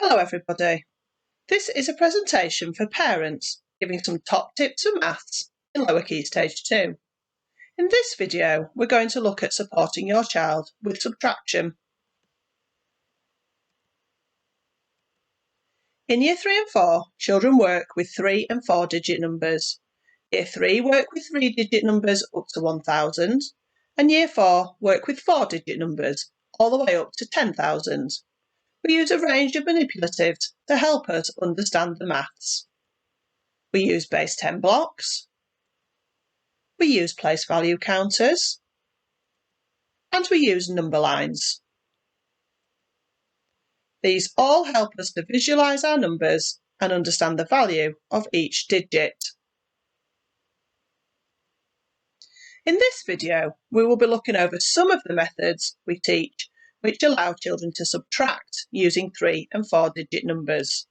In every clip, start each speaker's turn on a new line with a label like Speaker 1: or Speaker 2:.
Speaker 1: Hello everybody. This is a presentation for parents giving some top tips for maths in lower key stage 2. In this video we're going to look at supporting your child with subtraction. In Year 3 and 4, children work with 3 and 4 digit numbers. Year 3 work with 3 digit numbers up to 1000 and Year 4 work with 4 digit numbers all the way up to 10,000. We use a range of manipulatives to help us understand the maths. We use base 10 blocks, we use place value counters, and we use number lines. These all help us to visualise our numbers and understand the value of each digit. In this video, we will be looking over some of the methods we teach which allow children to subtract using 3 and 4 digit numbers.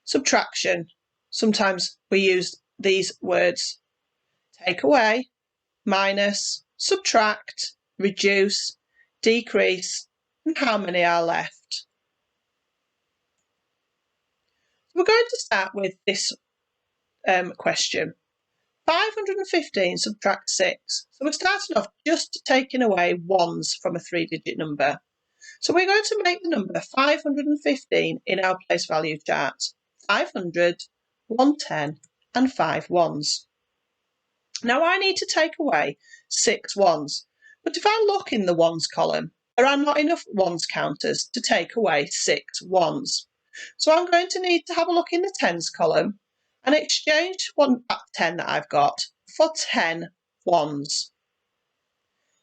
Speaker 1: Subtraction. Sometimes we use these words: take away, minus, subtract, reduce, decrease, and how many are left. We're going to start with this question. 515 subtract 6. So we're starting off just taking away ones from a 3-digit number. So we're going to make the number 515 in our place value chart. 500, 110 and 5 ones. Now I need to take away 6 ones, but if I look in the ones column, there are not enough ones counters to take away 6 ones. So I'm going to need to have a look in the tens column and exchange that 10 that I've got for 10 ones.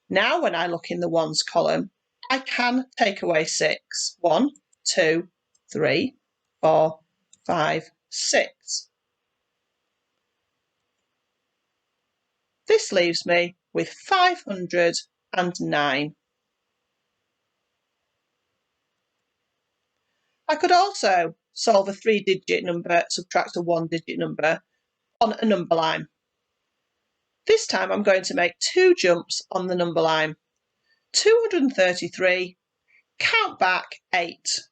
Speaker 1: Now when I look in the ones column, I can take away 6. 1, 2, 3, 4, 5, 6. This leaves me with 509. I could also solve a 3-digit number, subtract a 1-digit number on a number line. This time I'm going to make 2 jumps on the number line. 233, count back 8.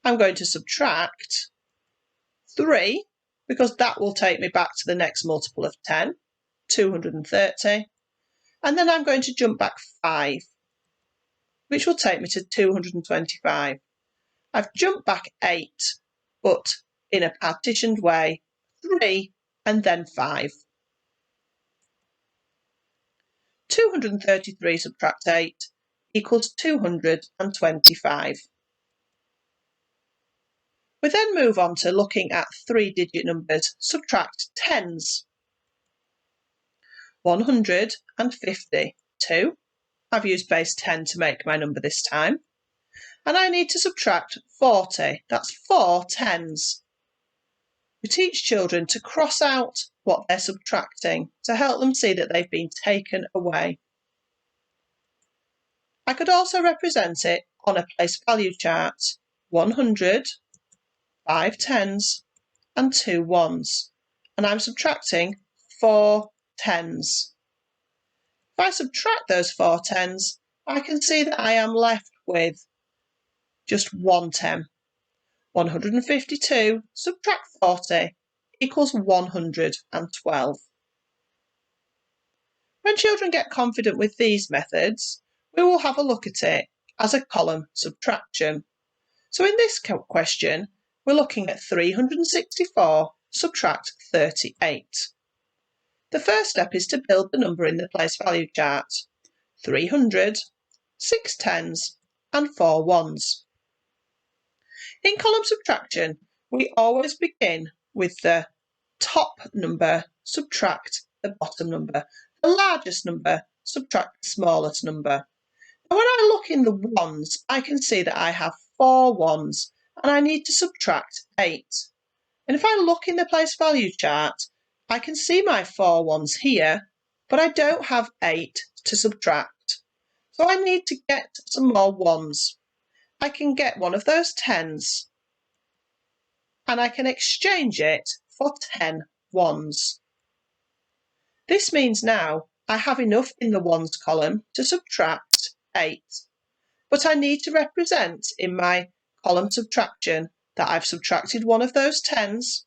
Speaker 1: I'm going to subtract 3 because that will take me back to the next multiple of 10, 230, and then I'm going to jump back 5, which will take me to 225. I've jumped back 8, but in a partitioned way, 3 and then 5. 233 subtract 8 equals 225. We then move on to looking at 3-digit numbers, subtract tens. 152. I've used base 10 to make my number this time. And I need to subtract 40. That's 4 tens. We teach children to cross out what they're subtracting to help them see that they've been taken away. I could also represent it on a place value chart. 100, 5 tens and 2 ones. And I'm subtracting 4 tens. If I subtract those 4 tens, I can see that I am left with just 1 10. 152 subtract 40 equals 112. When children get confident with these methods, we will have a look at it as a column subtraction. So in this question, we're looking at 364 subtract 38. The first step is to build the number in the place value chart. 300, 6 tens and 4 ones. In column subtraction, we always begin with the top number, subtract the bottom number. The largest number, subtract the smallest number. Now when I look in the ones, I can see that I have 4 ones and I need to subtract 8. And if I look in the place value chart, I can see my 4 ones here, but I don't have 8 to subtract. So I need to get some more ones. I can get one of those tens and I can exchange it for 10 ones. This means now I have enough in the ones column to subtract 8. but I need to represent in my column subtraction that I've subtracted one of those tens,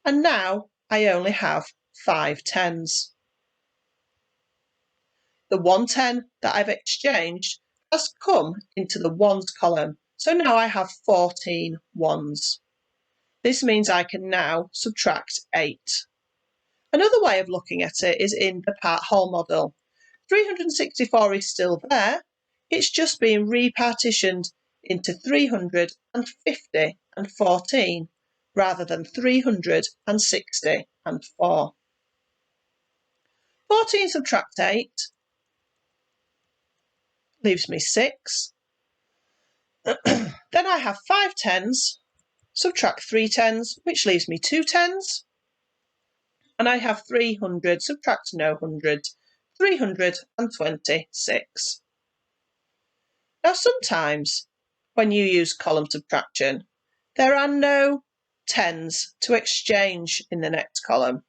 Speaker 1: and now I only have 5 tens. The 110 that I've exchanged has come into the ones column, so now I have 14 ones. This means I can now subtract 8. Another way of looking at it is in the part-whole model. 364 is still there, it's just being repartitioned into 350 and 14 rather than 360 and 4. 14 subtract 8 leaves me 6. Then I have 5 tens, subtract 3 tens, which leaves me 2 tens. And I have 300, subtract no hundreds, 326. Now sometimes when you use column subtraction, there are no tens to exchange in the next column.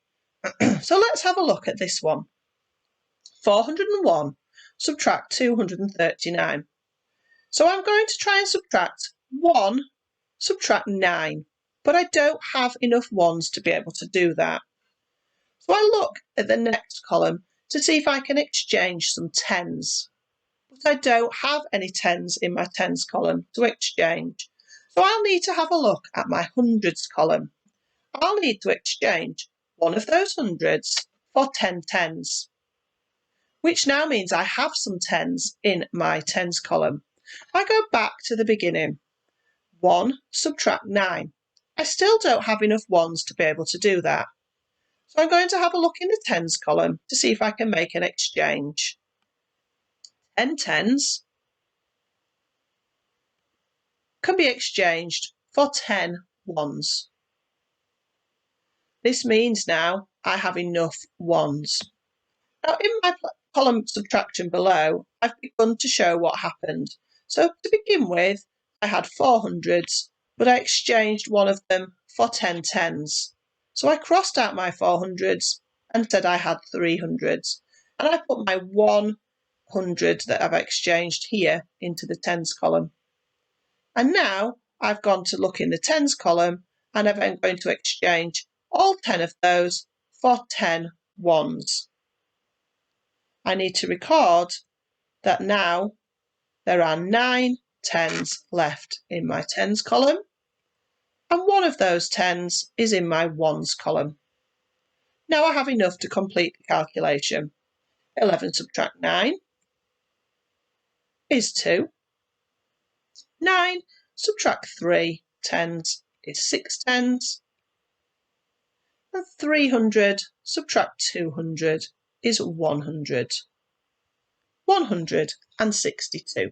Speaker 1: So let's have a look at this one. 401 subtract 239. So I'm going to try and subtract 1, subtract 9, but I don't have enough ones to be able to do that. So I look at the next column to see if I can exchange some tens, but I don't have any tens in my tens column to exchange. So I'll need to have a look at my hundreds column. I'll need to exchange one of those hundreds for 10 tens, which now means I have some tens in my tens column. I go back to the beginning. 1 subtract 9. I still don't have enough ones to be able to do that. So I'm going to have a look in the tens column to see if I can make an exchange. 10 tens can be exchanged for 10 ones. This means now I have enough ones. Now in my column subtraction below, I've begun to show what happened. So to begin with, I had 400s, but I exchanged one of them for 10 tens. So I crossed out my 400s and said I had 300s. And I put my 100 that I've exchanged here into the tens column. And now I've gone to look in the tens column and I'm going to exchange all 10 of those for 10 ones. I need to record that now there are 9 tens left in my tens column, and one of those tens is in my ones column. Now I have enough to complete the calculation. 11 subtract 9 is 2. 9 subtract 3 tens is 6 tens. And 300 subtract 200 is 100. 162.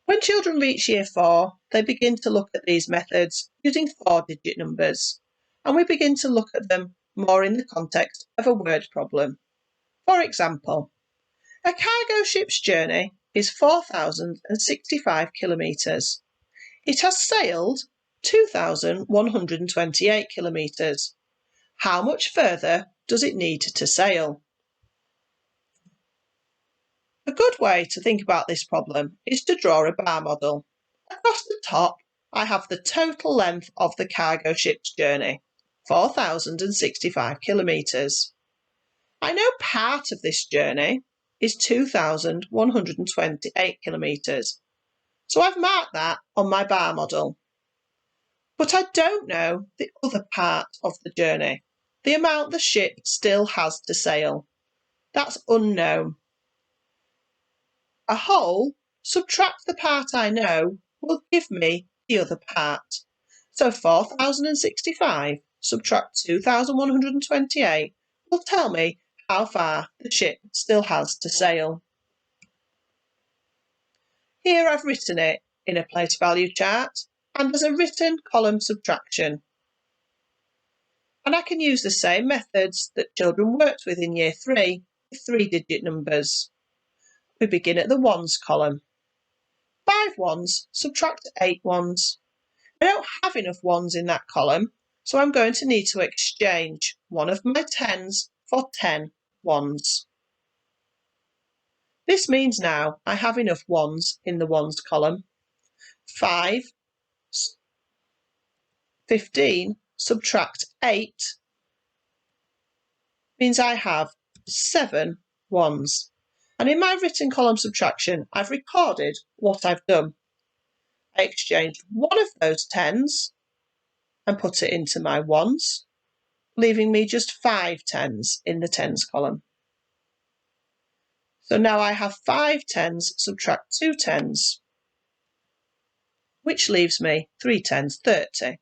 Speaker 1: When children reach year 4, they begin to look at these methods using 4-digit numbers, and we begin to look at them more in the context of a word problem. For example, a cargo ship's journey is 4,065 kilometres. It has sailed 2,128 kilometres. How much further does it need to sail? A good way to think about this problem is to draw a bar model. Across the top, I have the total length of the cargo ship's journey, 4,065 kilometres. I know part of this journey is 2,128 kilometres, so I've marked that on my bar model. But I don't know the other part of the journey, the amount the ship still has to sail. That's unknown. A whole, subtract the part I know, will give me the other part. So 4,065 subtract 2,128 will tell me how far the ship still has to sail. Here I've written it in a place value chart and as a written column subtraction. And I can use the same methods that children worked with in year 3 with 3-digit numbers. We begin at the ones column. 5 ones subtract 8 ones. I don't have enough ones in that column, so I'm going to need to exchange one of my tens for 10 ones. This means now I have enough ones in the ones column. 5, 15, subtract 8 means I have 7 ones. And in my written column subtraction, I've recorded what I've done. I exchanged one of those tens and put it into my ones, leaving me just 5 tens in the tens column. So now I have 5 tens subtract 2 tens, which leaves me 3 tens, 30.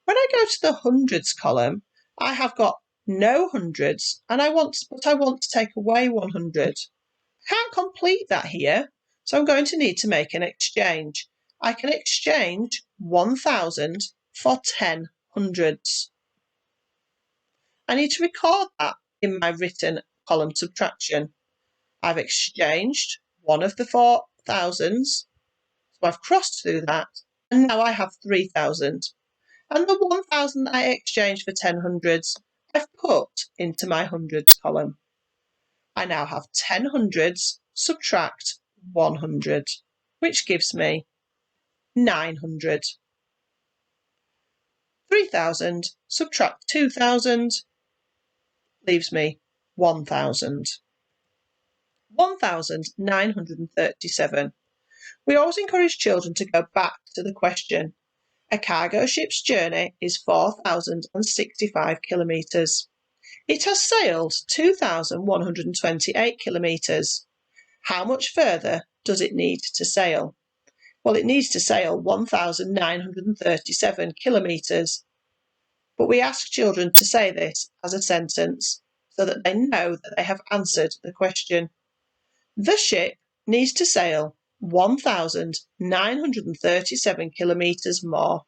Speaker 1: When I go to the hundreds column, I have got no hundreds, but I want to take away 100. I can't complete that here, so I'm going to need to make an exchange. I can exchange 1,000 for 10 hundreds. I need to record that in my written column subtraction. I've exchanged one of the 4,000s, so I've crossed through that, and now I have 3,000. And the 1,000 that I exchanged for 10 hundreds, I've put into my hundreds column. I now have 10 hundreds subtract 100, which gives me 900. 3,000 subtract 2,000 leaves me 1,000. 1,937. We always encourage children to go back to the question. A cargo ship's journey is 4,065 kilometres. It has sailed 2,128 kilometres. How much further does it need to sail? Well, it needs to sail 1,937 kilometres. But we ask children to say this as a sentence so that they know that they have answered the question. The ship needs to sail 1,937 kilometres more.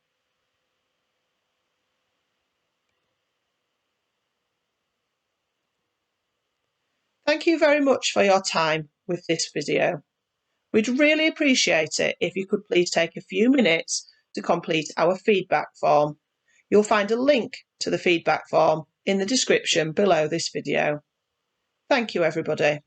Speaker 1: Thank you very much for your time with this video. We'd really appreciate it if you could please take a few minutes to complete our feedback form. You'll find a link to the feedback form in the description below this video. Thank you, everybody.